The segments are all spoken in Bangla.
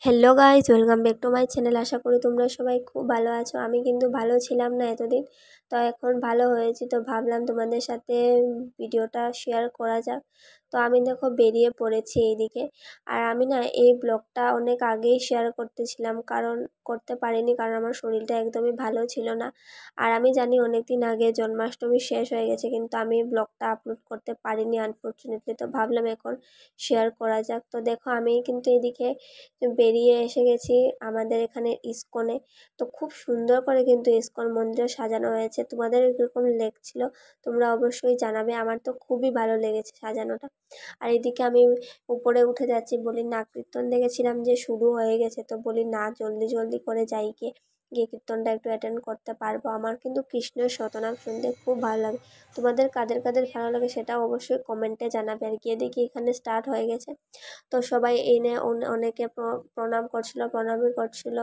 Hello guys, welcome back to my channel. আশা করি তোমরা সবাই খুব ভালো আছো। আমি কিন্তু ভালো ছিলাম না এতদিন, তো এখন ভালো হয়েছি। তো ভাবলাম তোমাদের সাথে ভিডিওটা শেয়ার করা যাক। তো আমি দেখো বেরিয়ে পড়েছি এইদিকে। আর আমি না এই ব্লগটা অনেক আগেই শেয়ার করতেছিলাম, করতে পারিনি কারণ আমার শরীরটা একদমই ভালো ছিল না। আর আমি জানি অনেক দিন আগে জন্মাষ্টমী শেষ হয়ে গেছে, কিন্তু আমি ব্লগটা আপলোড করতে পারিনি আনফর্চুনেটলি। তো ভাবলাম এখন শেয়ার করা যাক। তো দেখো আমি কিন্তু এদিকে বেরিয়ে এসে গেছি আমাদের এখানে ইসকনে। তো খুব সুন্দর করে কিন্তু ইসকন মন্দিরে সাজানো হয়েছে। তোমাদের কীরকম লেগছিল তোমরা অবশ্যই জানাবে। আমার তো খুবই ভালো লেগেছে সাজানোটা। আর এদিকে আমি উপরে উঠে যাচ্ছি, বলি না কীর্তন দেখেছিলাম যে শুরু হয়ে গেছে, তো বলি না জলদি জলদি করে যাই গিয়ে গিয়ে কীর্তনটা একটু অ্যাটেন্ড করতে পারবো। আমার কিন্তু কৃষ্ণের শতনাম শুনতে খুব ভালো লাগে। তোমাদের কাদের কাদের ভালো লাগে সেটা অবশ্যই কমেন্টে জানাবে। আর গিয়ে দেখি এখানে স্টার্ট হয়ে গেছে। তো সবাই এনে অনেকে প্রণাম করছিল, প্রণামই করছিল,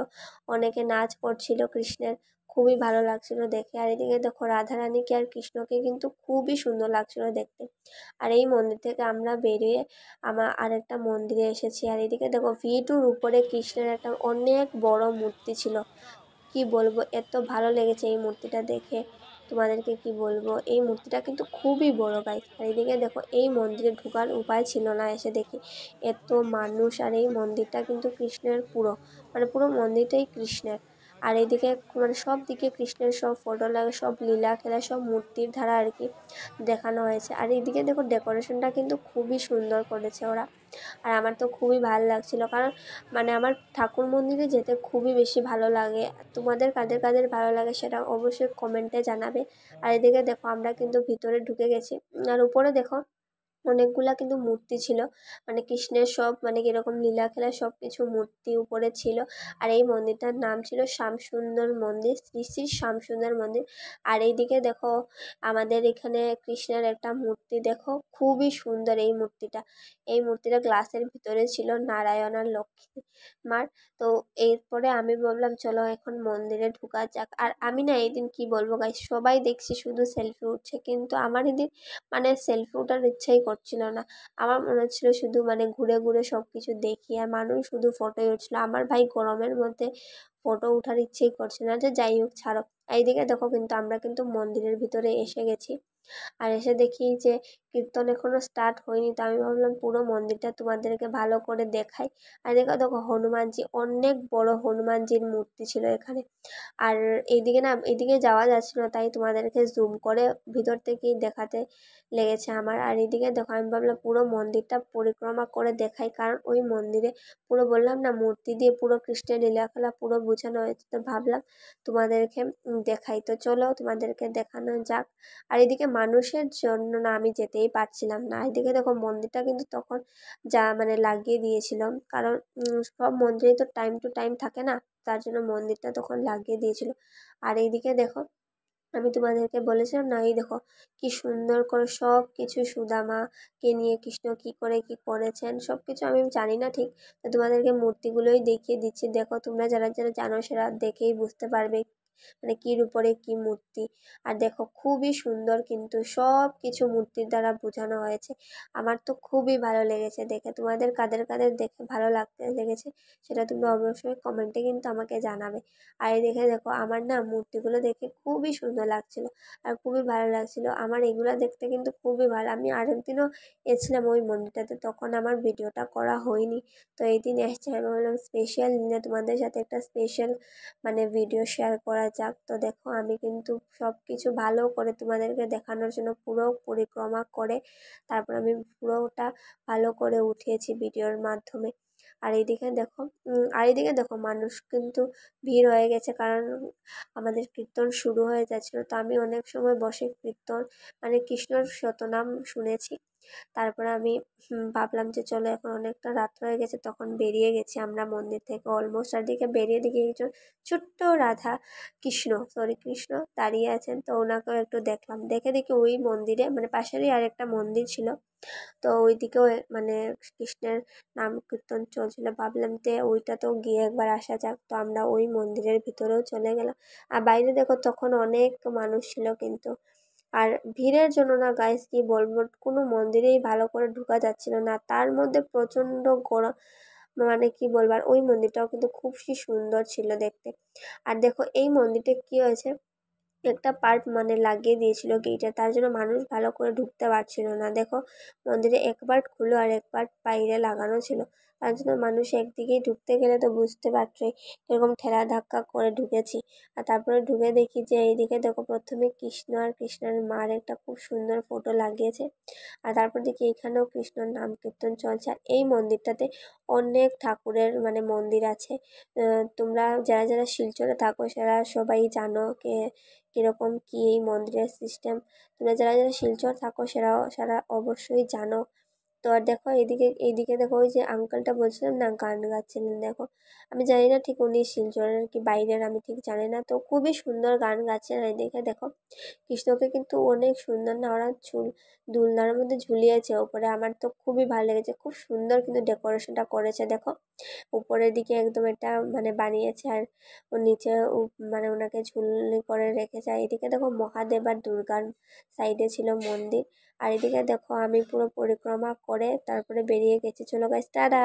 অনেকে নাচ করছিল কৃষ্ণের। খুবই ভালো লাগছিল দেখে। আর এদিকে দেখো রাধারানীকে আর কৃষ্ণকে কিন্তু খুবই সুন্দর লাগছিল দেখতে। আর এই মন্দির থেকে আমরা বেরিয়ে আমার আরেকটা মন্দিরে এসেছি। আর এদিকে দেখো V2-র উপরে কৃষ্ণের একটা অনেক বড় মূর্তি ছিল। কি বলবো, এত ভালো লেগেছে এই মূর্তিটা দেখে। তোমাদেরকে কি বলবো, এই মূর্তিটা কিন্তু খুবই বড় গাইস। আর এদিকে দেখো এই মন্দিরে ঢোকার উপায় ছিল না, এসে দেখি এত মানুষ। আর এই মন্দিরটা কিন্তু কৃষ্ণের পুরো মন্দিরটাই কৃষ্ণের। আর এইদিকে সব দিকে কৃষ্ণের সব ফটো লাগে, সব লীলা খেলা, সব মূর্তির ধারা আর কি দেখানো হয়েছে। আর এইদিকে দেখো ডেকোরেশনটা কিন্তু খুবই সুন্দর করেছে ওরা। আর আমার তো খুবই ভালো লাগছিল, কারণ আমার ঠাকুর মন্দিরে যেতে খুবই বেশি ভালো লাগে। তোমাদের কাদের কাদের ভালো লাগে সেটা অবশ্যই কমেন্টে জানাবে। আর এদিকে দেখো আমরা কিন্তু ভিতরে ঢুকে গেছি। আর উপরে দেখো অনেকগুলা কিন্তু মূর্তি ছিল, কৃষ্ণের সব কিরকম লীলা খেলা সব কিছু মূর্তি উপরে ছিল। আর এই মন্দিরটার নাম ছিল শ্যামসুন্দর মন্দির, শ্রী শ্রী শ্যামসুন্দর মন্দির। আর এইদিকে দেখো আমাদের এখানে কৃষ্ণের একটা মূর্তি, দেখো খুবই সুন্দর এই মূর্তিটা গ্লাসের ভিতরে ছিল, নারায়ণ আর লক্ষ্মী মার। তো এরপরে আমি বললাম চলো এখন মন্দিরে ঢুকা যাক। আর আমি না এই দিন কি বলবো গাইস, সবাই দেখছি শুধু সেলফি উঠছে, কিন্তু আমার এদিন সেলফি ওঠার ইচ্ছাই করছিল না। আমার মনে হচ্ছিল শুধু ঘুরে ঘুরে সব কিছু দেখি, আর মানুষ শুধু ফটোই উঠছিল। আমার ভাই গরমের মধ্যে ফটো ওঠার ইচ্ছেই করছে না, যে যাই হোক ছাড়ো। এইদিকে দেখো কিন্তু আমরা কিন্তু মন্দিরের ভিতরে এসে গেছি। আর এসে দেখি যে কীর্তন এখনো স্টার্ট হয়নি, তো আমি ভাবলাম পুরো মন্দিরটা তোমাদেরকে ভালো করে দেখাই। আর দেখো হনুমানজি, অনেক বড় হনুমানজির মূর্তি ছিল এখানে। আর এইদিকে যাওয়া যাচ্ছিল না, তাই তোমাদেরকে জুম করে ভিতর থেকেই দেখাতে লেগেছে আমার। আর এইদিকে দেখো আমি ভাবলাম পুরো মন্দিরটা পরিক্রমা করে দেখাই, কারণ ওই মন্দিরে পুরো বললাম না মূর্তি দিয়ে পুরো কৃষ্ণের লীলাখেলা পুরো বোঝানো হয়েছে। তো ভাবলাম তোমাদেরকে দেখাই। তো চলো তোমাদেরকে দেখানো যাক। আর এদিকে মানুষের জন্য না আমি যেতেই পারছিলাম না। এদিকে দেখো মন্দিরটা কিন্তু তখন যা লাগিয়ে দিয়েছিল, কারণ সব মন্দিরে তো টাইম টু টাইম থাকে না, তার জন্য মন্দিরটা তখন লাগিয়ে দিয়েছিল। আর এইদিকে দেখো আমি তোমাদেরকে বলেছিলাম না, এই দেখো কি সুন্দর করে সব কিছু সুদামাকে নিয়ে কৃষ্ণ কি করে কি করেছেন সব কিছু আমি জানি না ঠিক, তো তোমাদেরকে মূর্তিগুলোই দেখিয়ে দিচ্ছি। দেখো তোমরা যারা যারা জানো সেটা দেখেই বুঝতে পারবে কির উপরে কি মূর্তি। আর দেখো খুবই সুন্দর, কিন্তু সব কিছু মূর্তির দ্বারা বোঝানো হয়েছে। আমার তো খুবই ভালো লেগেছে দেখে। তোমাদের কাদের কাদের দেখে ভালো লেগেছে সেটা তোমরা অবশ্যই কমেন্টে কিন্তু আমাকে জানাবে। আর দেখে দেখো আমার না মূর্তিগুলো দেখে খুবই সুন্দর লাগছিল আর খুবই ভালো লাগছিল। আমার এগুলো দেখতে কিন্তু খুবই ভালো। আমি আরেকদিনও এসেছিলাম ওই মন্দিরটাতে, তখন আমার ভিডিওটা করা হয়নি। তো এই দিন এসেছি, আমি বললাম স্পেশাল দিনে তোমাদের সাথে একটা স্পেশাল ভিডিও শেয়ার করা যাক। তো দেখো আমি কিন্তু সব কিছু ভালো করে তোমাদেরকে দেখানোর জন্য পুরো পরিক্রমা করে তারপর আমি পুরোটা ভালো করে উঠিয়েছি ভিডিওর মাধ্যমে। আর এইদিকে দেখো মানুষ কিন্তু ভিড় হয়ে গেছে, কারণ আমাদের কীর্তন শুরু হয়ে যাচ্ছিল। তো আমি অনেক সময় বসে কীর্তন কৃষ্ণর শতনাম শুনেছি। তারপরে আমি ভাবলাম যে চলো এখন অনেকটা রাত হয়ে গেছে, তখন বেরিয়ে গেছি আমরা মন্দির থেকে অলমোস্ট। আর দিকে বেরিয়ে দেখি একজন ছোট্ট কৃষ্ণ দাঁড়িয়ে আছেন। তো ওনাকেও একটু দেখলাম, দেখি ওই মন্দিরে পাশেরই আরেকটা মন্দির ছিল, তো ওইদিকেও কৃষ্ণের নাম কীর্তন চলছিল। ভাবলাম যে ওইটাতেও গিয়ে একবার আসা যাক। তো আমরা ওই মন্দিরের ভিতরেও চলে গেলাম। আর বাইরে দেখো তখন অনেক মানুষ ছিল কিন্তু। আর ভিড়ের জন্য না গাইস কি বলবো, কোনো মন্দিরেই ভালো করে ঢোকা যাচ্ছিল না, তার মধ্যে প্রচণ্ড গরম। মানে কি বলবার, ওই মন্দিরটাও কিন্তু খুবই সুন্দর ছিল দেখতে। আর দেখো এই মন্দিরটা কি হয়েছে, একটা পার্ট মানে লাগিয়ে দিয়েছিল গেটে, তার জন্য মানুষ ভালো করে ঢুকতে পারছিল না। দেখো মন্দিরে এক পার্ট খুলো আর এক পার্ট বাইরে লাগানো ছিল, তার জন্য মানুষ একদিকেই ঢুকতে গেলে তো বুঝতে পারছোই এরকম ঠেলা ধাক্কা করে ঢুকেছি। আর তারপরে ঢুকে দেখি যে এইদিকে দেখো প্রথমে কৃষ্ণ আর কৃষ্ণের মার একটা খুব সুন্দর ফটো লাগিয়েছে। আর তারপর দেখি এখানেও কৃষ্ণর নাম কীর্তন চলছে। আর এই মন্দিরটাতে অনেক ঠাকুরের মানে মন্দির আছে। তোমরা যারা যারা শিলচরে থাকো সেরা সবাই জানো কীরকম কী এই মন্দিরের সিস্টেম। তোমরা যারা যারা শিলচর থাকো সেরা অবশ্যই জানো। তো আর দেখো এইদিকে দেখো ওই যে আঙ্কেলটা বলছিলাম না গান গাচ্ছিলেন, দেখো আমি জানি না ঠিক উনি শিলচরের কি বাইরের, আমি ঠিক জানি না, তো খুবই সুন্দর গান গাচ্ছেন। আর এদিকে দেখো কৃষ্ণকে কিন্তু অনেক সুন্দর না ওরা দুলনার মধ্যে ঝুলিয়েছে ওপরে, আমার তো খুবই ভালো লেগেছে, খুব সুন্দর কিন্তু ডেকোরেশনটা করেছে। দেখো উপরের দিকে একদম এটা মানে বানিয়েছে, আর ওর নিচে মানে ওনাকে ঝুলনি করে রেখেছে। আর এদিকে দেখো মহাদেব আর দুর্গার সাইডে ছিল মন্দির। আর এদিকে দেখো আমি পুরো পরিক্রমা করে তারপরে বেরিয়ে গেছি। চলো গাইস, টাটা।